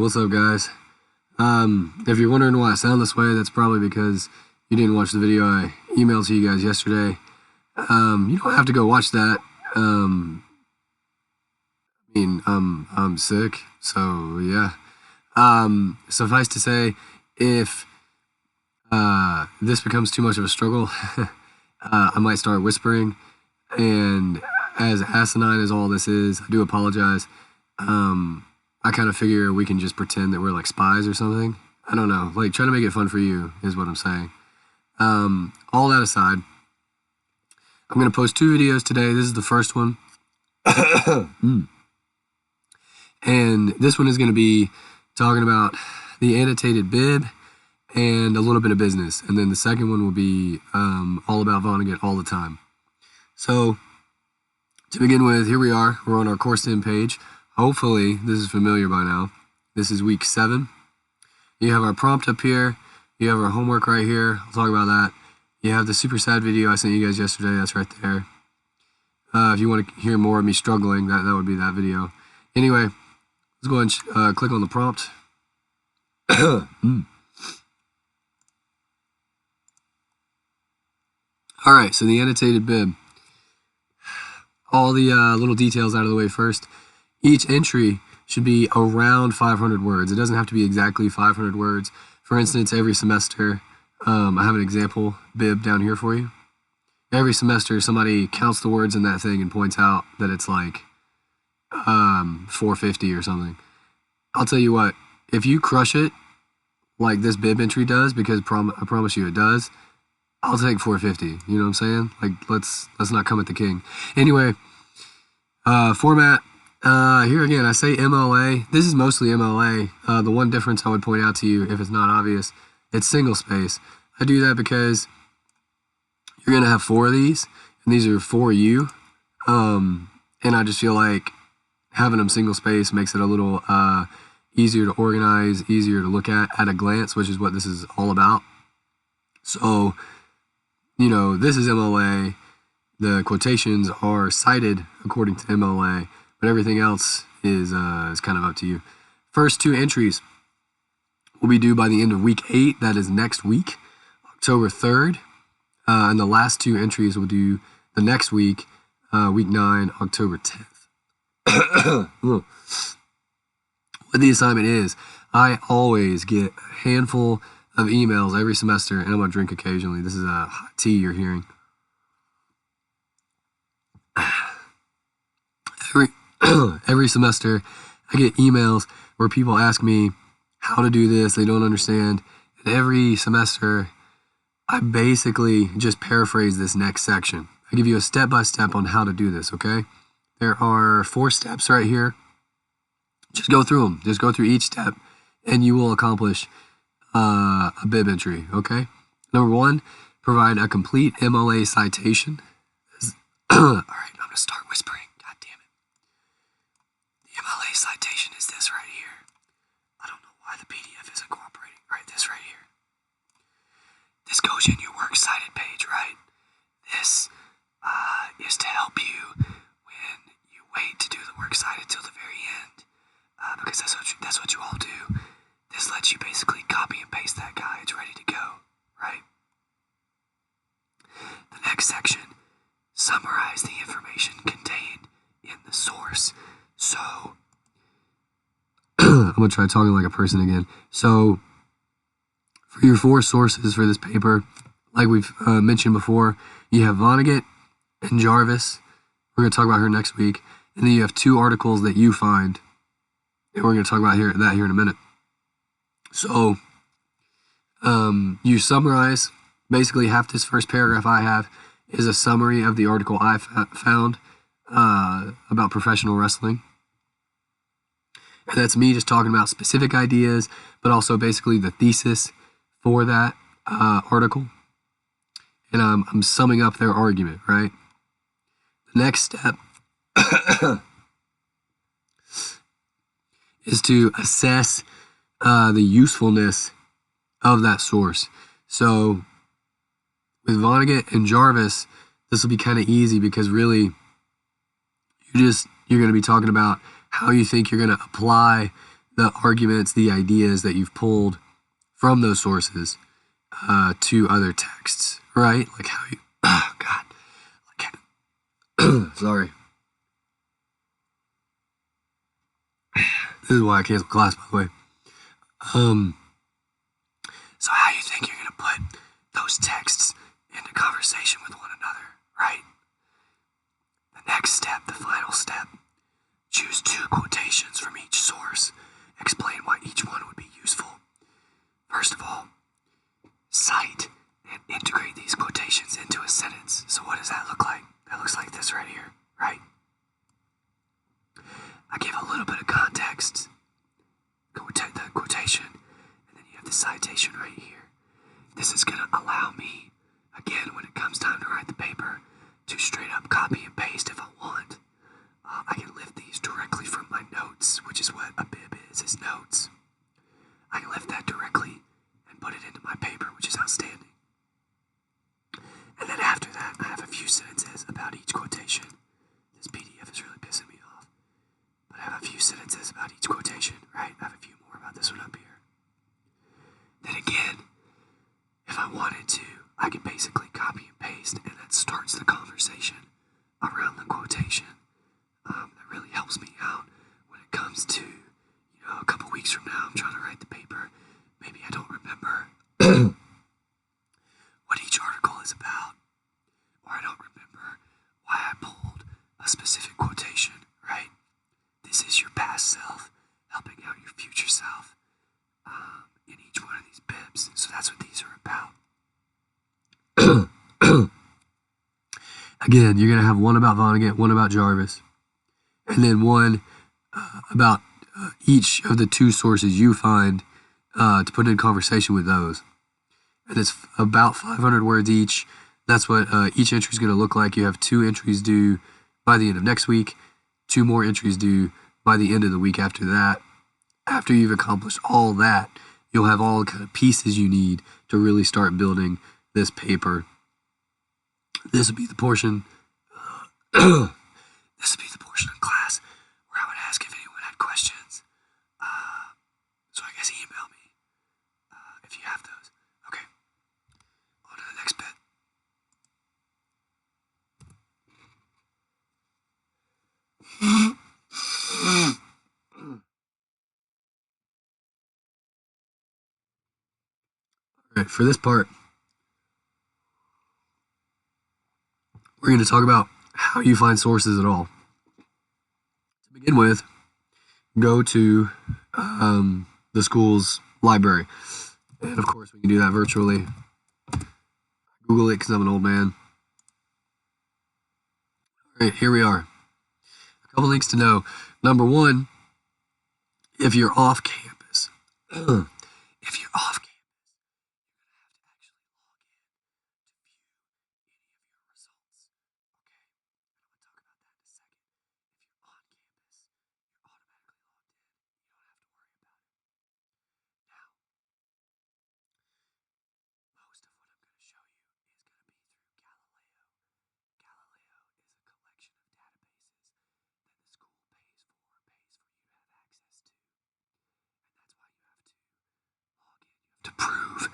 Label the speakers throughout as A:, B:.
A: what's up, guys? If you're wondering why I sound this way, that's probably because you didn't watch the video I emailed to you guys yesterday. You don't have to go watch that. I'm sick, so yeah. Suffice to say, if this becomes too much of a struggle, I might start whispering, and as asinine as all this is, I do apologize. I kind of figure we can just pretend that we're like spies or something. I don't know, like trying to make it fun for you is what I'm saying. All that aside, I'm going to post 2 videos today. This is the first one. And this one is going to be talking about the annotated bib and a little bit of business. And then the second one will be all about Vonnegut all the time. So to begin with, here we are. We're on our course sim page. Hopefully this is familiar by now. This is week 7. You have our prompt up here. You have our homework right here. I'll talk about that. You have the super sad video I sent you guys yesterday. That's right there. If you want to hear more of me struggling, that would be that video. Anyway, let's go ahead and click on the prompt. All right, so the annotated bib. All the little details out of the way first. Each entry should be around 500 words. It doesn't have to be exactly 500 words. For instance, every semester, I have an example bib down here for you. Every semester, somebody counts the words in that thing and points out that it's like 450 or something. I'll tell you what, if you crush it like this bib entry does, because I promise you it does, I'll take 450. You know what I'm saying? Like, let's not come at the king. Anyway, format. Here again, I say MLA. This is mostly MLA. The one difference I would point out to you, if it's not obvious, it's single space. I do that because you're going to have 4 of these, and these are for you. And I just feel like having them single space makes it a little easier to organize, easier to look at a glance, which is what this is all about. So, you know, this is MLA. The quotations are cited according to MLA, but everything else is kind of up to you. First 2 entries will be due by the end of week 8. That is next week, October 3rd. And the last 2 entries will do the next week, week 9, October 10th. What the assignment is, I always get a handful of emails every semester, and I'm going to drink occasionally. This is a hot tea you're hearing. Every semester, I get emails where people ask me how to do this. They don't understand. And every semester, I basically just paraphrase this next section. I give you a step-by-step on how to do this, okay? There are 4 steps right here. Just go through them. Just go through each step, and you will accomplish a bib entry, okay? Number 1, provide a complete MLA citation. All right, I'm going to start whispering. God damn it. The MLA citation is this right here. I don't know why the PDF isn't cooperating. All right, this right here. This goes in your works cited page, right? This is to help you when you wait to do the works cited till the very end, because that's what you all do. This lets you basically copy and paste that guy. It's ready to go, right? The next section, summarize the information contained in the source. So, I'm going to try talking like a person again. So, for your 4 sources for this paper, like we've mentioned before, you have Vonnegut and Jarvis. We're going to talk about her next week. And then you have 2 articles that you find. And we're going to talk about that here in a minute. So, you summarize. Basically, half this first paragraph I have is a summary of the article I found about professional wrestling. And that's me just talking about specific ideas, but also basically the thesis for that article. And I'm summing up their argument, right? The next step is to assess the usefulness of that source. So with Vonnegut and Jarvis, this will be kind of easy because really you're going to be talking about how you think you're going to apply the arguments, the ideas that you've pulled from those sources to other texts, right? Like how you, oh God, sorry. This is why I canceled class, by the way. So how you think you're going to put those texts into conversation with one another, right? The next step, the final step, choose 2 quotations from each source. Explain why each one would be useful. First of all, cite and integrate these quotations into a sentence. So what does that look like? That looks like this right here, right? I give a little bit of context, the quotation, and then you have the citation right here. This is going to allow me, again, when it comes time to write the paper, to straight up copy and paste if I want. I can lift these directly from my notes, which is what a bib is notes. I can lift that directly and put it into my paper, which is outstanding. And then after that, I have a few sentences about each quotation. This PDF is really pissing me off. But I have a few sentences about each quotation, right? I have a few more about this one up here. Then again, if I wanted to, I could basically copy and paste, and that starts the conversation around the quotation. That really helps me out when it comes to, a couple weeks from now, I'm trying to write the paper. Maybe I don't remember what each article is about, or I don't remember why I pulled a specific quotation, right? This is your past self helping out your future self in each one of these bibs. So that's what these are about. Again, you're going to have one about Vonnegut, one about Jarvis, and then one about each of the 2 sources you find to put in conversation with those. And it's about 500 words each. That's what each entry is going to look like. You have 2 entries due by the end of next week, 2 more entries due by the end of the week after that. After you've accomplished all that, you'll have all the kind of pieces you need to really start building this paper. This will be the portion. This will be the portion of class where I would ask if anyone had questions. So I guess email me if you have those. Okay. On to the next bit. All right, for this part, we're going to talk about how you find sources at all. To begin with, go to the school's library. And of course, we can do that virtually. Google it because I'm an old man. All right, here we are. A couple things to know. Number one, if you're off campus, to prove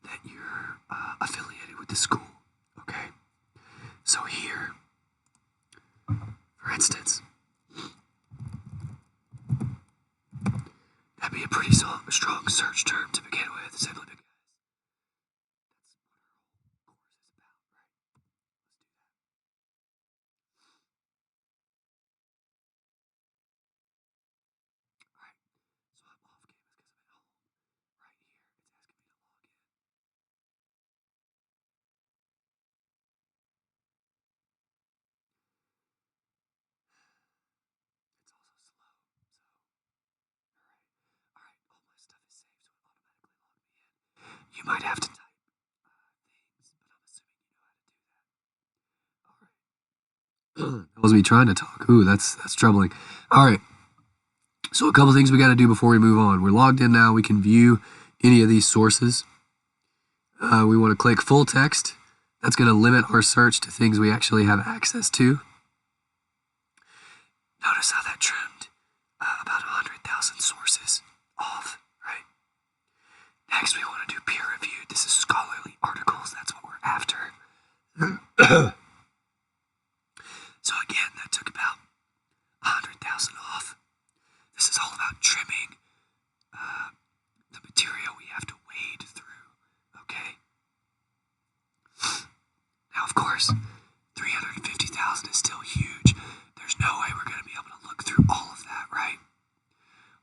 A: that you're affiliated with the school. Okay, so here, for instance, that'd be a pretty strong search term to begin with, simply because you might have to type things, but I'm assuming you know how to do that. All right. That was me trying to talk. Ooh, that's troubling. All right. So a couple things we got to do before we move on. We're logged in now. We can view any of these sources. We want to click full text. That's going to limit our search to things we actually have access to. Notice how that trimmed about 100,000 sources. So again, that took about 100,000 off. This is all about trimming the material we have to wade through. Okay. Now, of course, 350,000 is still huge. There's no way we're going to be able to look through all of that, right?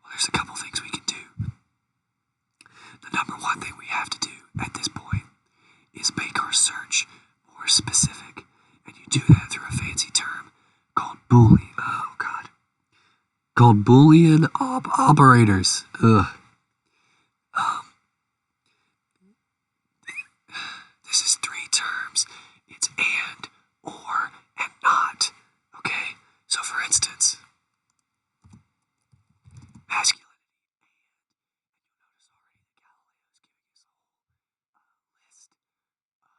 A: Well, there's a couple things we can do. The number one thing we have to do at this point is make our search more specific. And you do that through a fancy term called Boolean. Oh, God. Called Boolean operators. Ugh. This is three terms. It's and, or, and not. Okay? So, for instance, masculine. Notice already that Galileo is giving us a whole list of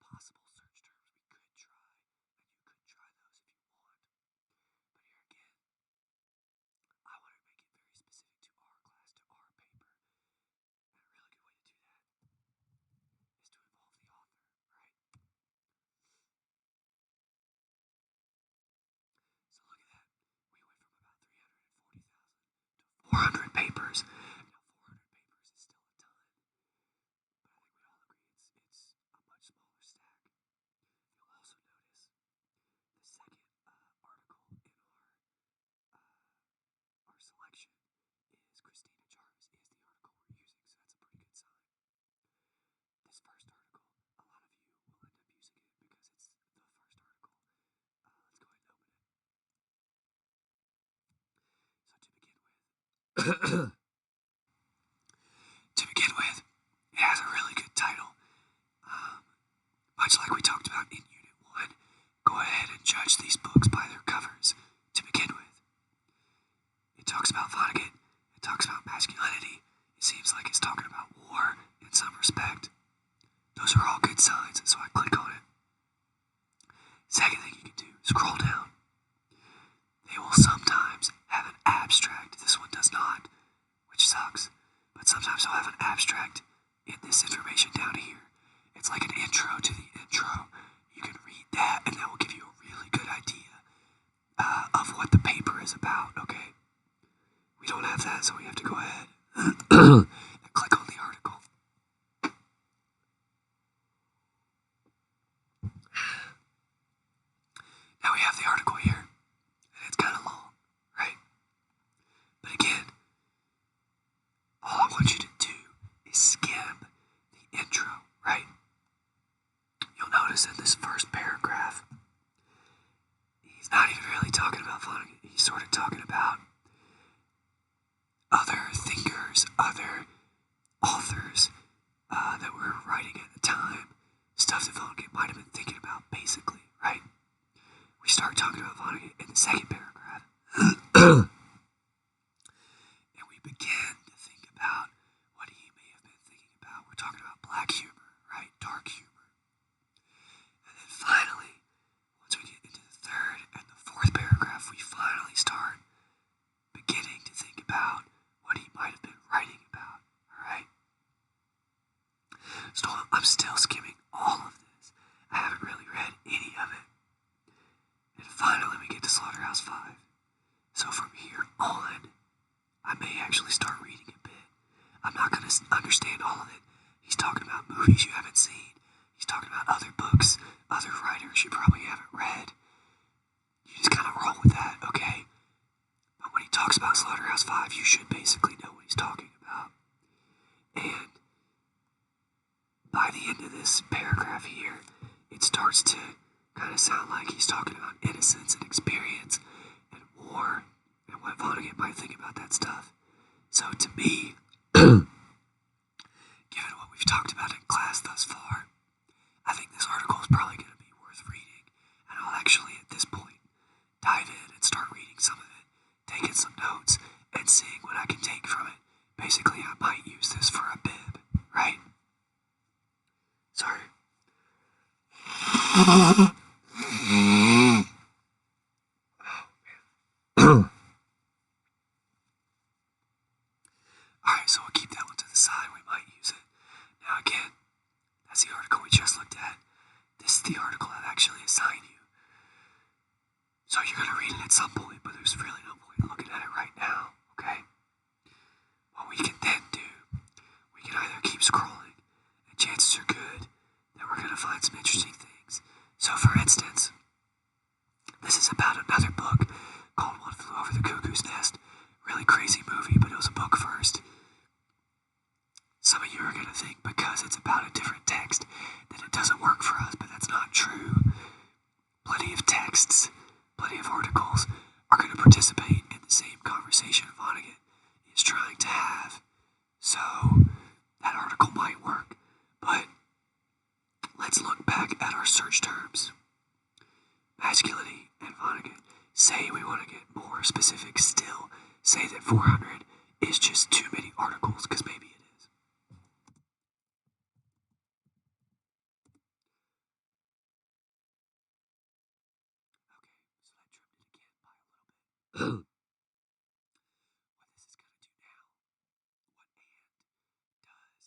A: possible search terms we could try, and you could try those if you want. But here again, I want to make it very specific to our class, to our paper, and a really good way to do that is to involve the author, right? So look at that. We went from about 340,000 to 400 papers. Now 400 papers is still a ton, but I think we all agree it's a much smaller stack. You'll also notice the second article in our selection is Christina Jarvis is the article we're using, so that's a pretty good sign. This first article, a lot of you will end up using it because it's the first article. Let's go ahead and open it. So to begin with, it has a really good title. Much like we talked about in Unit 1, go ahead and judge these books by their covers to begin with. It talks about Vonnegut. It talks about masculinity. It seems like it's talking about war in some respect. Those are all good signs, so I click on it. Second thing you can do, scroll down. They will sometimes have an abstract. This one does not, which sucks. But sometimes they'll have an abstract in this information down here. It's like an intro to the intro. You can read that, and that will give you a really good idea of what the paper is about, okay? We don't have that, so we have to go ahead and click on the article. Now we have the article here, and it's kind of long, right? But again, all I want you to do is skim the intro, right? You'll notice in this first paragraph, he's not even really talking about Vonnegut. He's sort of talking about other thinkers, other authors that were writing at the time, stuff that Vonnegut might have been thinking about, basically, right? We start talking about Vonnegut in the second paragraph. And we begin to think about what he may have been thinking about. We're talking about black humor, right? Dark humor. And then finally, once we get into the third and the fourth paragraph, we finally start beginning to think about what he might have been writing about, alright? So I'm still skimming all of this. I haven't really read any of it. And finally we get to Slaughterhouse-Five. So from here on, I may actually start reading a bit. I'm not going to understand all of it. He's talking about movies you haven't seen. He's talking about other books, other writers you probably haven't read. You just kind of roll with that, okay? But when he talks about Slaughterhouse-Five, you should basically know what he's talking about. And by the end of this paragraph here, it starts to kind of sound like he's talking about innocence and experience and war and what Vonnegut might think about that stuff. So to me, given what we've talked about in class thus far, I think this article is probably going to be worth reading. And I'll actually, at this point, dive in and start reading some of it, taking some notes, and seeing what I can take from it. Basically, I might use this for a bib, right? Sorry. Alright, so we'll keep that one to the side. We might use it. Now again, that's the article we just looked at. This is the article that
B: actually assign you. So you're going to read it at some point, but there's really no point in looking at it right now, okay? What we can then do, we can either keep scrolling, and chances are good that we're going to find some interesting things. So for instance, this is about another book called One Flew Over the Cuckoo's Nest. Really crazy movie, but it was a book first. Some of you are going to think because it's about a different text that it doesn't work for us, but that's not true. Plenty of texts, plenty of articles are going to participate in the same conversation Vonnegut is trying to have. So that article might work, but let's look back at our search terms. Masculinity and Vonnegut. Say we want to get more specific still. Say that 400 is just too many articles, because maybe it is. Okay, so that trimmed it again by a little bit. What this is going to do now, what and does,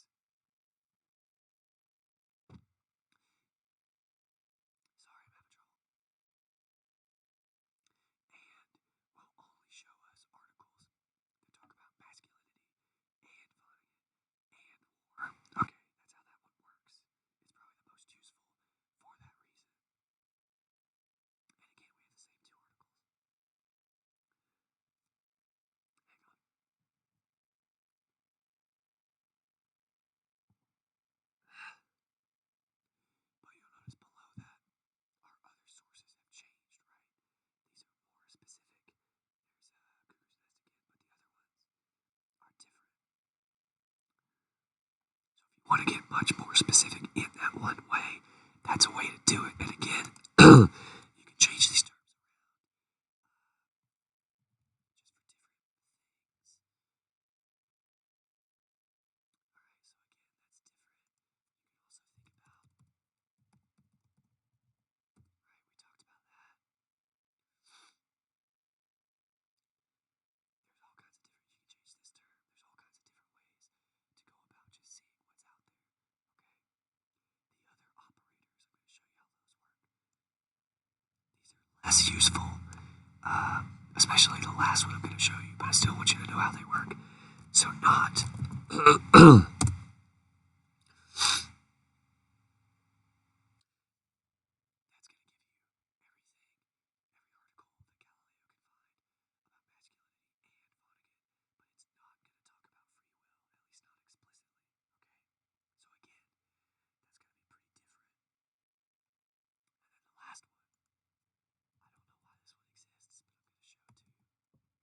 B: sorry, I'm having trouble, and will only show us articles that talk about masculinity and Vonnegut and war. Okay, that's how that one works. It's probably the most useful for that reason. And again, we have the same two articles. Hang on. But you'll notice below that our other sources have changed, right? These are more specific. There's Cuckoo's Nest again, but the other ones are different. So if you want to get much more specific in that one way, that's a way to do it. And again, you can change these terms around just for different things. Alright, so again, that's different. You can also think about, right, we talked about that. There's all kinds of different, you can change this term. There's all kinds of different ways to go about just seeing what's out there. Okay? The other operators, I'm going to show you how those work. These are less useful, especially the last one I'm going to show you, but I still want you to know how they work. So not. That's going to give you everything, every article that Galileo can find about masculinity and Vonnegut, but it's not going to talk about free will, at least not explicitly. Okay? So again, that's going to be pretty different. And then the last one, I don't know why this one exists, but I'm going to show it to you.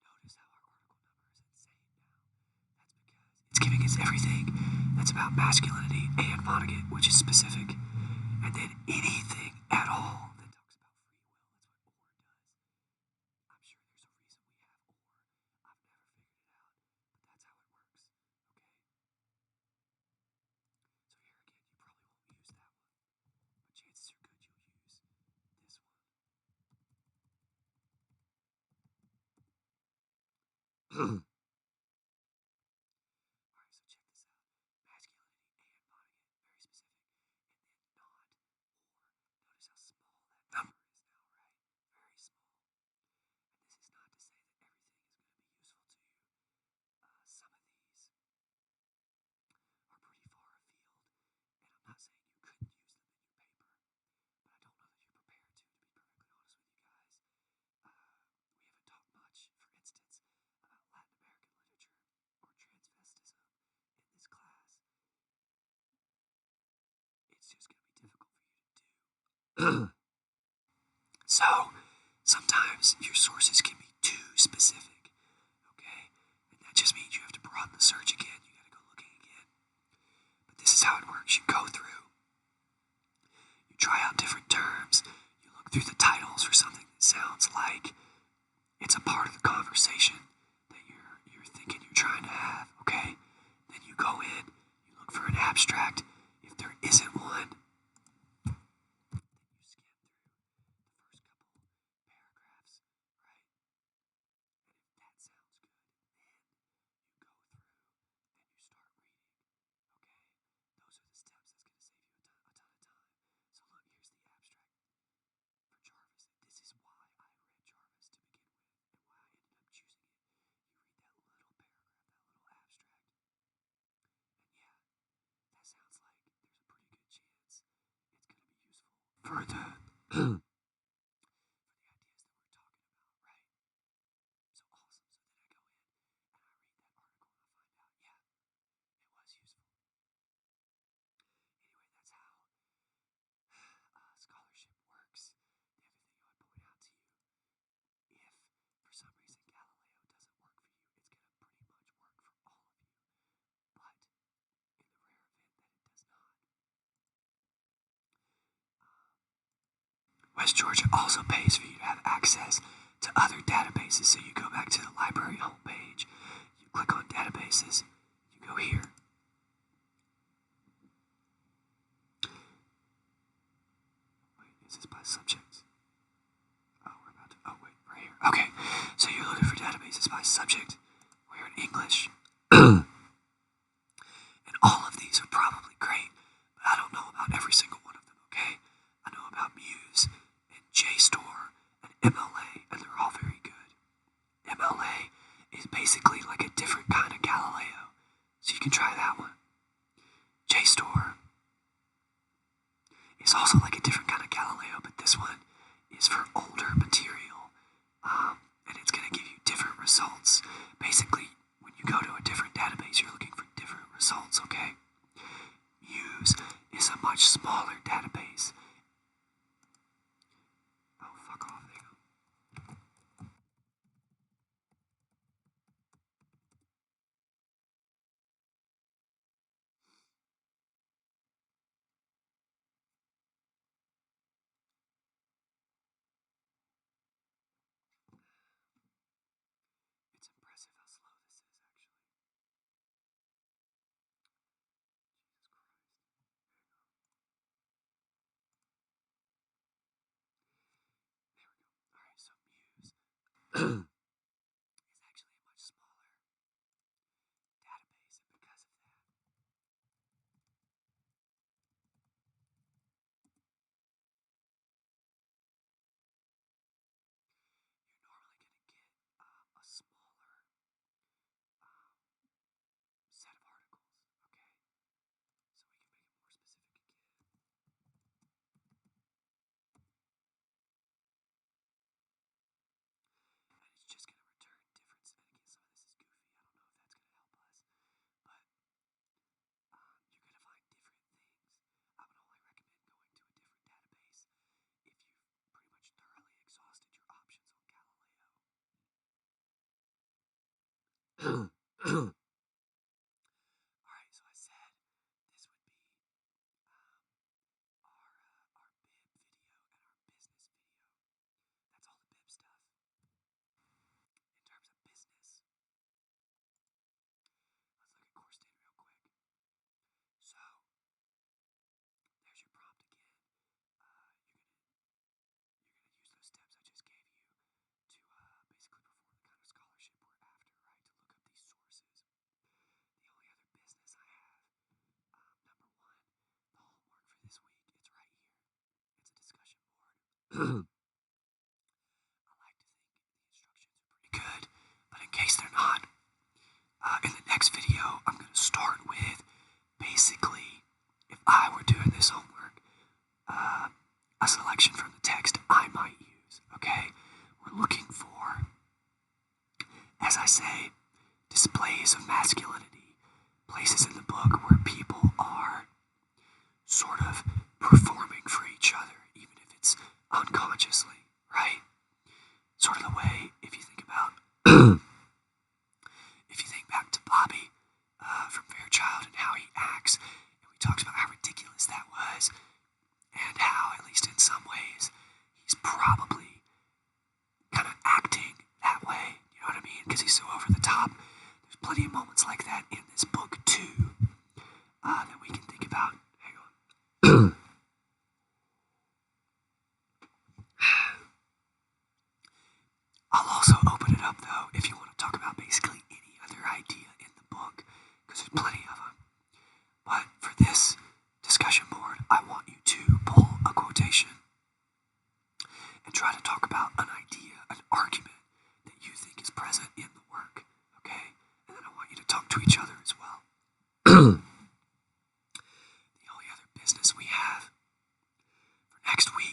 B: Notice how our article number is insane now. That's because it's giving us everything that's about masculinity and Vonnegut, which is specific, and then anything at all that talks about free will. That's what OR does. I'm sure there's a reason we have OR. I've never figured it out, but that's how it works. Okay? So here again, you probably won't use that one, but chances are good you'll use this one. Alright, so check this out. Masculinity and Vonnegut, very specific, and then not or. Notice how small that number is now, right? Very small. And this is not to say that everything is going to be useful to you. Some of these are pretty far afield, and I'm not saying you couldn't use them in your paper, but I don't know that you're prepared to be perfectly honest with you guys. We haven't talked much, for instance, about Latin American literature or transvestism in this class. It's just going to be difficult for you to do. So, sometimes your sources can be too specific, okay? And that just means you have to broaden the search again. You gotta go looking again. But this is how it works. You go through, you try out different terms, you look through the titles for something that sounds like it's a part of the conversation that you're thinking you're trying to have, okay? Then you go in, you look for an abstract. If there isn't one, then you skim through the first couple paragraphs, right? And if that sounds good, then you go through and you start reading, for the ideas that we're talking about, right? So awesome. So then I go in and I read that article and I find out, yeah, it was useful. Anyway, that's how scholarship works. The other thing I would point out to you, if for some reason Galileo doesn't work for you, it's going to pretty much work for all of you. But in the rare event that it does not, West Georgia also pays for you to have access to other databases. So you go back to the library homepage, you click on databases, you go here. Wait, is this by subject? Oh, we're about to, oh wait, right here. Okay, so you're looking for databases by subject. We're in English. And all of these are probably great, but I don't know about every single one of them, okay? I know about Muse and JSTOR and MLA, and they're all very good. MLA is basically like a different kind of Galileo, so you can try that one. JSTOR is also like a different kind of Galileo, but this one is for older material, and it's going to give you different results. Basically, when you go to a different database, you're looking for different results, okay? Muse is a much smaller database. Oh, fuck off, hang on. It's impressive how slow this is, actually. Jesus Christ. There we go. Alright, so Muse is actually a much smaller database, and because of that, you're normally going to get a smaller set of articles, okay? So we can make it more specific again. And it's just going to return difference. And again, some of this is goofy. I don't know if that's going to help us, but you're going to find different things. I would only recommend going to a different database if you've pretty much thoroughly exhausted your options on Galileo. Alright, so I said this would be our bib video and our business video. That's all the bib stuff. In terms of business, let's look at course data real quick. So there's your prompt again. You're gonna use those steps I just gave you to basically perform the kind of scholarship we're after, right? To look up these sources. The only other business I have, number one, the homework for this week, it's right here. It's a discussion board. I like to think the instructions are pretty good, but in case they're not, in the next video, I'm going to start with basically, if I were doing this homework, a selection from the text I might use, okay? We're looking for, as I say, displays of masculinity, places in the book where people are sort of performing for each other, even if it's unconsciously, right? Sort of the way, if you think about, if you think back to Bobby from Fairchild and how he acts, and we talked about how ridiculous that was, and how, at least in some ways, he's probably kind of acting that way, you know what I mean? Because he's so over the top. There's plenty of moments like that in this book, too, that we can think about. Hang on. I'll also open it up, though, if you want to talk about basically any other idea in the book, because there's plenty of them. But for this discussion board, I want you to pull a quotation and try to talk about an idea, an argument that you think is present in the work, okay? And then I want you to talk to each other as well. The only other business we have for next week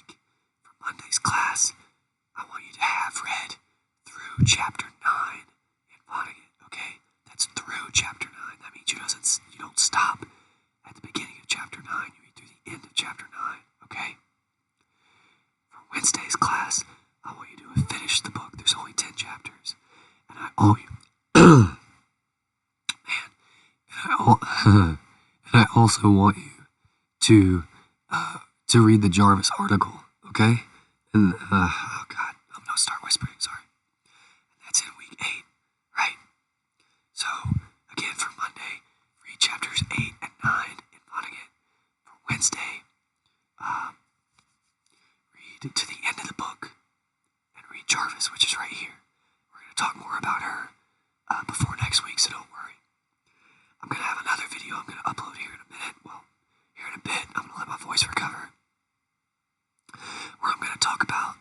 B: through chapter 9 in Vonnegut, okay? That's through chapter 9. That means you don't stop at the beginning of chapter 9. You read through the end of chapter 9, okay? For Wednesday's class, I want you to finish the book. There's only 10 chapters. And I owe you. Man.
A: And I also want you to read the Jarvis article, okay? And oh God,
B: I'm gonna start whispering. Sorry. And that's in week 8, right? So again, for Monday, read chapters 8 and 9 in Vonnegut. For Wednesday, read to the end of the book and read Jarvis, which is right here. We're gonna talk more about her before next week, so don't worry. I'm gonna have another video I'm gonna upload here in a minute. Well, here in a bit, I'm gonna let my voice recover. Where I'm gonna talk about